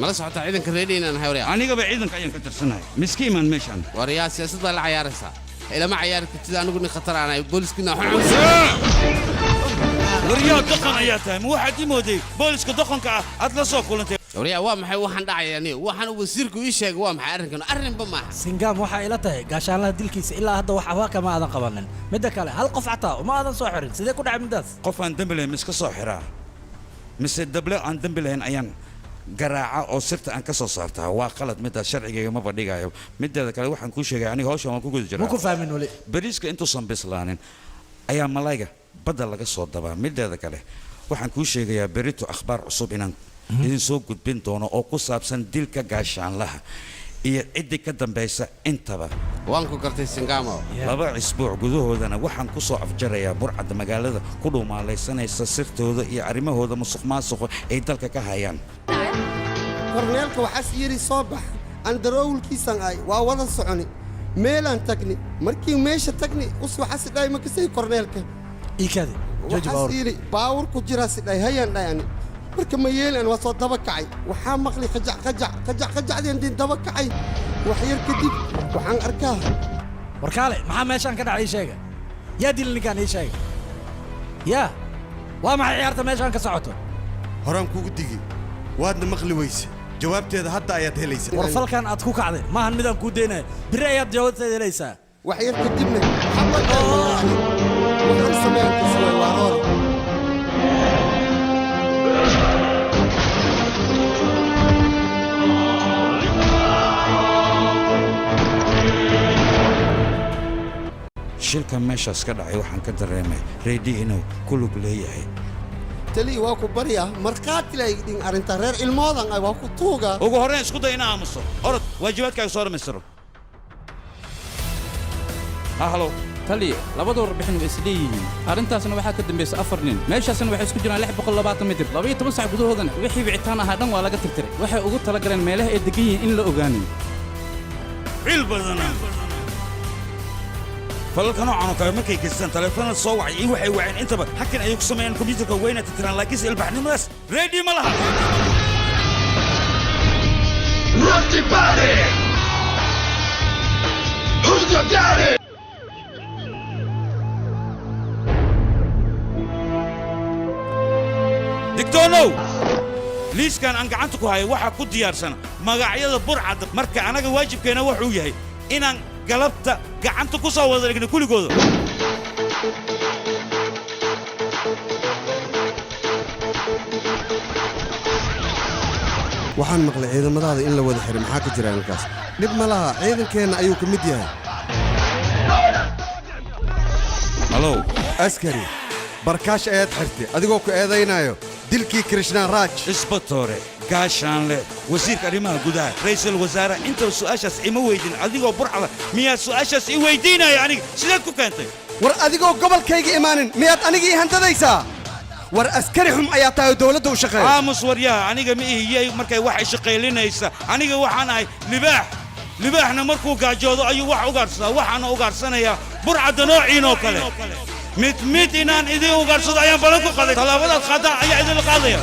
mala socota ciidanka reedina aan hayriya aniga ba ciidanka ayaan ka tirsanahay miskiin man meeshan wariyaa siyaasadda la ciyaaraysa ila ma ciyaar kartid anigu ni khatar aan booliskina wariyaa dhaqan ayaa tahay waxaad imooday booliska dhaqanka aad la soo kulantay wariyaa waa maxay waxaan dhacayani waxaan wasiirku ii sheegay waa maxay arrinba ma aha singaam waxa ila tahay gaashaanlaha dilkiisa ilaa hadda wax awaaka ma aadan qabanin midda kale hal qof xataa uma aadan soo xirin sidee ku dhacay midaas qof aan dambi lahayn iska soo xiraa mise dable aan dambi lahayn ayaan garaaca oo sirta aan ka soo saartaa waa qalad midaas sharcigayga ma badhigayo mideeda kale waxaan kuu sheegay aniga hawshan waan ku guda jiraa ma ku fahmin wali bariiska intuusan bislaanin ayaa malayga badda laga soo dabaa mideeda kale waxaan kuu sheegayaa berito akhbaar cusub inaan idin soo gudbin doono oo ku saabsan dilka gaashaanlaha iyo ciddii ka dambaysa intaba waan ku gartay Singamo 2 isbuuc gudahoodana waxaan ku soo afjarayaa burcadda magaalada ku dhumaalaysanaysa sirtooda iyo arrimahooda musuqmaasuqa ay dalka ka hayaan korneelka waxaas yiri soo bax aan daroowlkiisan ay waa wada soconi meelaan tagni markii meesha tagni waxaas dhaay ma kasay korneelka ikadi jooji baawur ku jira sidhay hayaan dhayani marka ma yeelan waa soo daba kacay waxaa maqli qajacdeen din daba kacay wax yar kadib waxaan arkaa warkaale maxaa meeshaan ka dhacay sheega yaa dil ninkaan ii sheega yaa waa maxay ciyaarta meeshaan ka socoto horaan kugu digi waadna maqli weyse jawaabteeda hadda ayaad helaysaa war falkan aad ku kacday maahan midaan kuu deenaya biri ayaad jawaabteeda helaysaa wax yar kadibna waxaan sameyn kasoo waaroon shilka meeshaas ka dhacay waxaan ka dareemay reedi inuu ku lug leeyahay tali waa ku barya markaati la idin arinta reer ilmoodan ay waa ku tuuga ugu horreyn isku day inaa aamuso orod waajibaadkaaga soo dhammaystiro halo taliya labada warbixin way isleeyihiin arrintaasna waxaa ka dambaysa 4 nin meeshaasna waxay isku jiraan 620 mitir 12 saac gudahoodana wixii wicitaan ahaa dhan waa laga tirtiray waxay ugu talagaleen meelaha ay degan yihiin in la ogaanayo cil badana فالكن عنو كلام كي كيسان تلفون الصوع يوحي وعين أنت بقى حكين أيوك سمعين كمبيوتر كوينة تتران لاكيس البحر نمرس ريدي ملها Rusty Body Who's your daddy دكتورو ليش كان أنك عنتكو هاي واحد كود ديار سنة مقاعية برعة مركا أنا واجب كنا وحوي هاي إن قلبت قعنت كوسا وذلك كل جود waxaan maqlay ciidamadaada in la wada xiray maxaa ka jira halkaas dib ma laha ciidankeena ayuu ka mid yahay halo askari barkaash ayaad xirtay adigoo ku eedaynayo dilkii krishna raaj isbatoore gaashaanle wasiirka arrimaha gudaha ra'iisul wasaare inta su'aashaas ima weydin adigoo burcada miyaa su'aashaas i weydiinaya aniga sidaad ku keentay war adigoo gobolkayga imaanin miyaad aniga ii hantadaysaa war askari xum ayaa tahay dawladda u shaqeeya aamus waryaha aniga ma ihiyay markay wax shaqaylinaysa aniga waxaan ahay libaaxna markuu gaajoodo ayuu wax ugaarsadaa waxaana ugaarsanaya burcada noociin oo kale mid inaan idin ugaarsado ayaan balan ku qaday talaabadaad qaadaan ayaa idin qaadaya